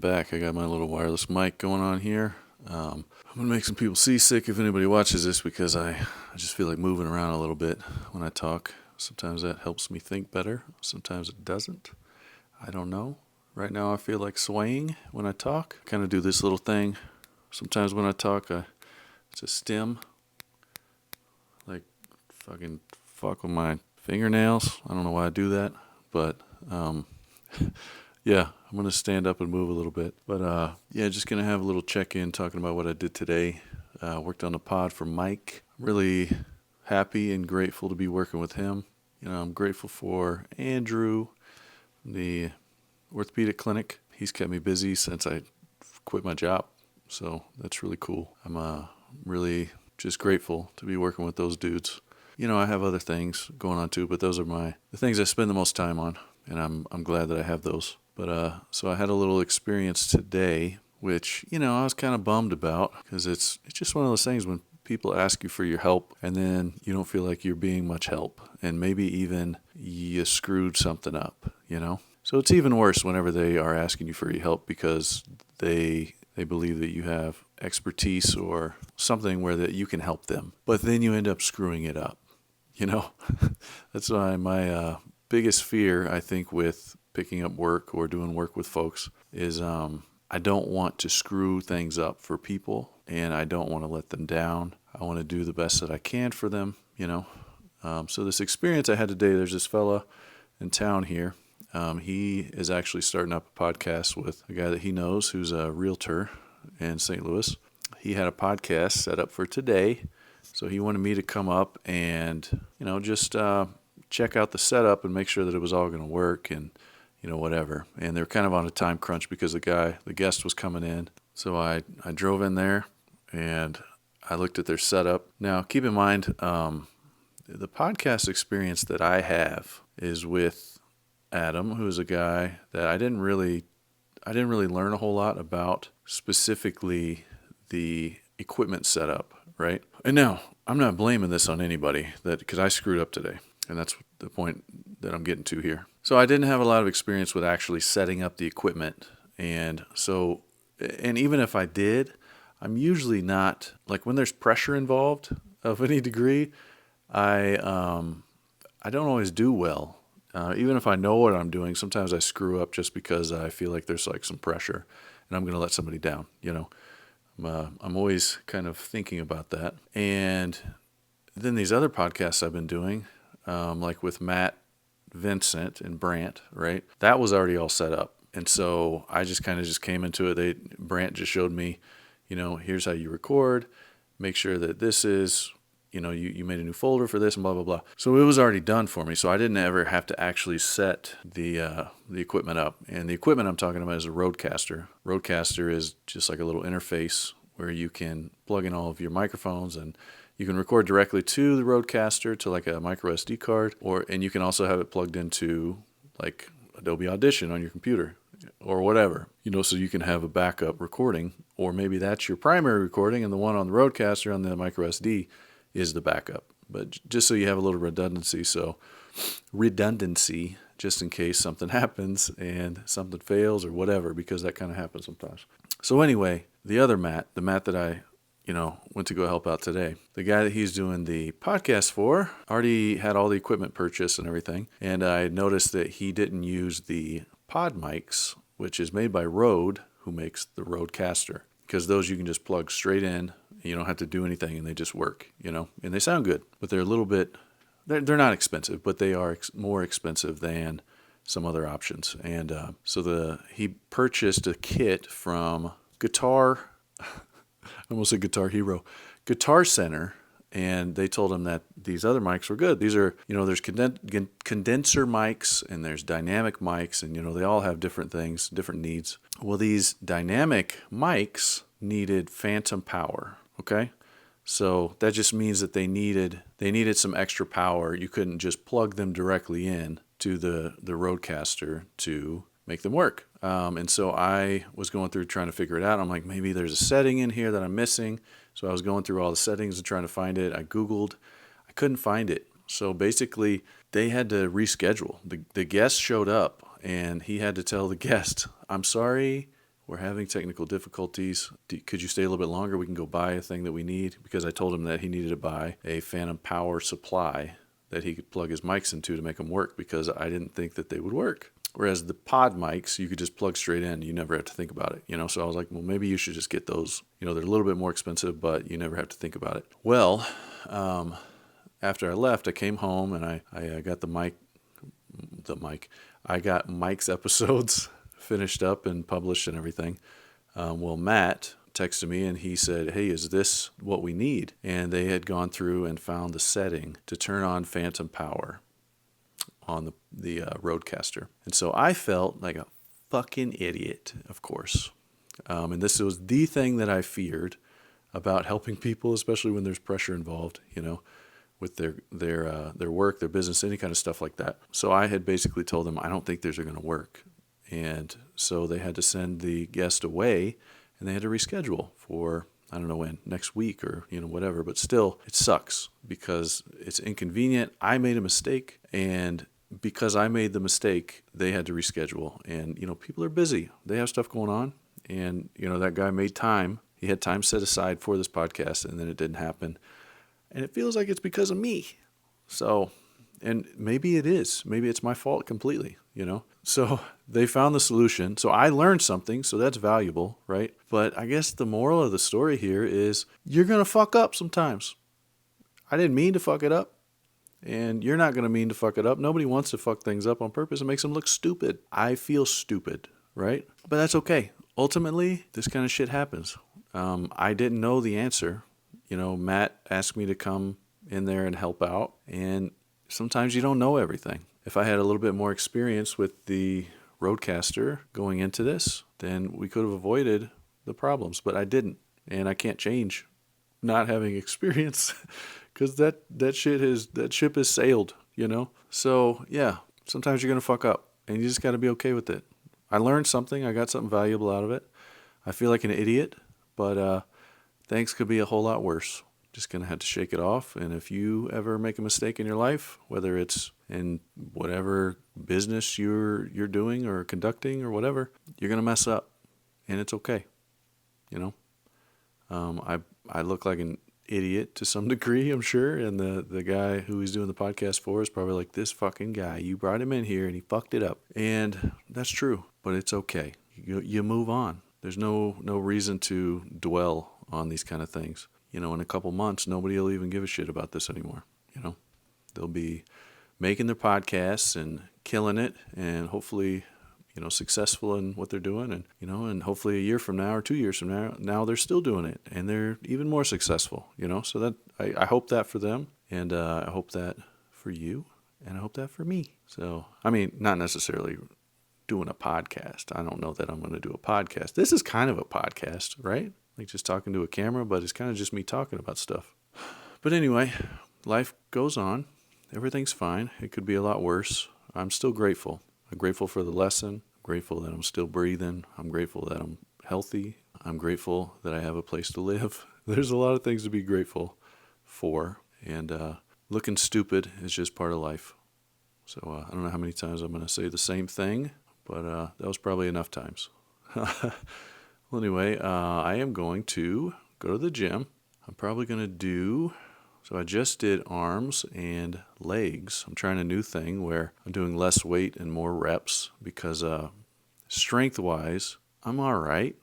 I'm back. I got my little wireless mic going on here. I'm going to make some people seasick if anybody watches this because I just feel like moving around a little bit when I talk. Sometimes that helps me think better. Sometimes it doesn't. I don't know. Right now I feel like swaying when I talk. I kind of do this little thing. Sometimes when I talk, it's a stem. Like fucking fuck with my fingernails. I don't know why I do that. But yeah, I'm going to stand up and move a little bit. But yeah, just going to have a little check-in talking about what I did today. Worked on the pod for Mike. Really happy and grateful to be working with him. I'm grateful for Andrew, the orthopedic clinic. He's kept me busy since I quit my job. So that's really cool. I'm really just grateful to be working with those dudes. I have other things going on too, but those are the things I spend the most time on, and I'm glad that I have those. But so I had a little experience today, which I was kind of bummed about because it's just one of those things when people ask you for your help and then you don't feel like you're being much help, and maybe even you screwed something up. So it's even worse whenever they are asking you for your help because they believe that you have expertise or something where that you can help them, but then you end up screwing it up. That's why my biggest fear, I think, with picking up work or doing work with folks is I don't want to screw things up for people, and I don't want to let them down. I want to do the best that I can for them, So this experience I had today, there's this fella in town here. He is actually starting up a podcast with a guy that he knows who's a realtor in St. Louis. He had a podcast set up for today, so he wanted me to come up and, just check out the setup and make sure that it was all going to work and, whatever. And they're kind of on a time crunch because the guest was coming in. So I drove in there and I looked at their setup. Now, keep in mind, the podcast experience that I have is with Adam, who is a guy that I didn't really learn a whole lot about, specifically the equipment setup, right? And now, I'm not blaming this on anybody because I screwed up today, and that's the point that I'm getting to here. So I didn't have a lot of experience with actually setting up the equipment, and even if I did, I'm usually not, like when there's pressure involved of any degree, I don't always do well. Even if I know what I'm doing, sometimes I screw up just because I feel like there's like some pressure and I'm going to let somebody down, I'm always kind of thinking about that. And then these other podcasts I've been doing, like with Matt, Vincent, and Brant, right? That was already all set up. And so I just kind of came into it. Brant just showed me, here's how you record, make sure that this is, you made a new folder for this and blah, blah, blah. So it was already done for me. So I didn't ever have to actually set the equipment up. And the equipment I'm talking about is a Rodecaster. Rodecaster is just like a little interface where you can plug in all of your microphones and you can record directly to the Rodecaster to like a micro SD card, and you can also have it plugged into like Adobe Audition on your computer or whatever, so you can have a backup recording, or maybe that's your primary recording and the one on the Rodecaster on the micro SD is the backup. But just so you have a little redundancy, just in case something happens and something fails or whatever, because that kind of happens sometimes. So anyway, the other Matt, the Matt that I, went to go help out today, the guy that he's doing the podcast for already had all the equipment purchased and everything. And I noticed that he didn't use the pod mics, which is made by Rode, who makes the Rodecaster, because those you can just plug straight in. You don't have to do anything, and they just work, and they sound good. But they're a little bit, they're not expensive, but they are more expensive than some other options. And he purchased a kit from I almost said Guitar Hero, Guitar Center, and they told him that these other mics were good. These are, there's condenser mics and there's dynamic mics, and, they all have different things, different needs. Well, these dynamic mics needed phantom power, okay? So that just means that they needed some extra power. You couldn't just plug them directly in to the Rodecaster to make them work. And so I was going through trying to figure it out. I'm like, maybe there's a setting in here that I'm missing. So I was going through all the settings and trying to find it. I Googled. I couldn't find it. So basically, they had to reschedule. The guest showed up, and he had to tell the guest, I'm sorry, we're having technical difficulties. Could you stay a little bit longer? We can go buy a thing that we need, because I told him that he needed to buy a phantom power supply that he could plug his mics into to make them work, because I didn't think that they would work. Whereas the pod mics, you could just plug straight in. You never have to think about it, So I was like, well, maybe you should just get those. They're a little bit more expensive, but you never have to think about it. Well, after I left, I came home and I got I got Mike's episodes finished up and published and everything. Well, Matt texted me and he said, hey, is this what we need? And they had gone through and found the setting to turn on phantom power on the Rodecaster. And so I felt like a fucking idiot, of course. And this was the thing that I feared about helping people, especially when there's pressure involved, with their work, their business, any kind of stuff like that. So I had basically told them, I don't think these are going to work. And so they had to send the guest away, and they had to reschedule for, I don't know when, next week or, whatever. But still, it sucks because it's inconvenient. I made a mistake, and because I made the mistake, they had to reschedule. And, people are busy. They have stuff going on. And, that guy made time. He had time set aside for this podcast, and then it didn't happen. And it feels like it's because of me. So, and maybe it is. Maybe it's my fault completely, So they found the solution. So I learned something, so that's valuable, right? But I guess the moral of the story here is you're going to fuck up sometimes. I didn't mean to fuck it up. And you're not going to mean to fuck it up. Nobody wants to fuck things up on purpose. It makes them look stupid. I feel stupid, right? But that's okay. Ultimately, this kind of shit happens. I didn't know the answer. Matt asked me to come in there and help out. And sometimes you don't know everything. If I had a little bit more experience with the Rodecaster going into this, then we could have avoided the problems. But I didn't. And I can't change not having experience. Because that ship has sailed, So, yeah, sometimes you're going to fuck up, and you just got to be okay with it. I learned something. I got something valuable out of it. I feel like an idiot, but things could be a whole lot worse. Just going to have to shake it off, and if you ever make a mistake in your life, whether it's in whatever business you're doing or conducting or whatever, you're going to mess up, and it's okay, I look like an idiot to some degree, I'm sure, and the guy who he's doing the podcast for is probably like, this fucking guy, you brought him in here and he fucked it up. And that's true, but it's okay. You move on. There's no reason to dwell on these kind of things. In a couple months, nobody will even give a shit about this anymore. They'll be making their podcasts and killing it, and hopefully successful in what they're doing, and and hopefully a year from now or 2 years from now they're still doing it, and they're even more successful, so that I hope that for them, and I hope that for you, and I hope that for me. So, not necessarily doing a podcast. I don't know that I'm going to do a podcast. This is kind of a podcast, right? Like just talking to a camera, but it's kind of just me talking about stuff. But anyway, life goes on. Everything's fine. It could be a lot worse. I'm still grateful. I'm grateful for the lesson. I'm grateful that I'm still breathing. I'm grateful that I'm healthy. I'm grateful that I have a place to live. There's a lot of things to be grateful for. And looking stupid is just part of life. So I don't know how many times I'm going to say the same thing, but that was probably enough times. Well, anyway, I am going to go to the gym. I'm probably going to do... So I just did arms and legs. I'm trying a new thing where I'm doing less weight and more reps because strength-wise, I'm all right.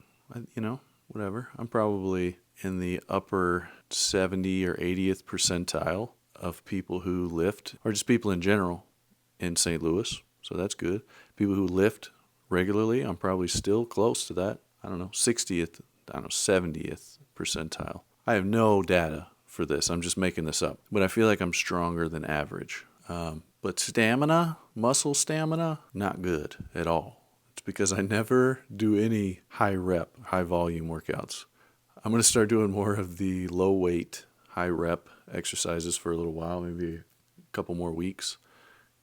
Whatever. I'm probably in the upper 70 or 80th percentile of people who lift, or just people in general in St. Louis. So that's good. People who lift regularly, I'm probably still close to that. 60th, 70th percentile. I have no data for this. I'm just making this up. But I feel like I'm stronger than average. But stamina, muscle stamina, not good at all. It's because I never do any high rep, high volume workouts. I'm going to start doing more of the low weight, high rep exercises for a little while, maybe a couple more weeks.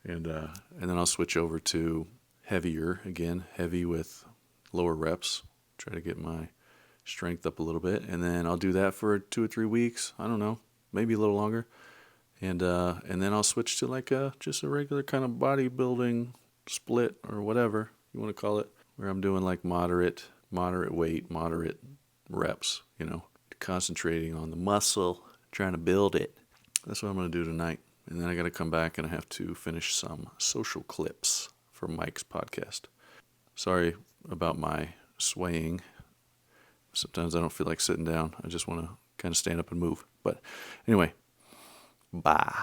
And then I'll switch over to heavier again, heavy with lower reps. Try to get my strength up a little bit, and then I'll do that for 2 or 3 weeks. I don't know, maybe a little longer, and then I'll switch to just a regular kind of bodybuilding split or whatever you want to call it, where I'm doing like moderate moderate weight, moderate reps, concentrating on the muscle, trying to build it. That's what I'm going to do tonight. And then I got to come back and I have to finish some social clips for Mike's podcast. Sorry about my swaying. Sometimes I don't feel like sitting down. I just want to kind of stand up and move. But anyway, bye.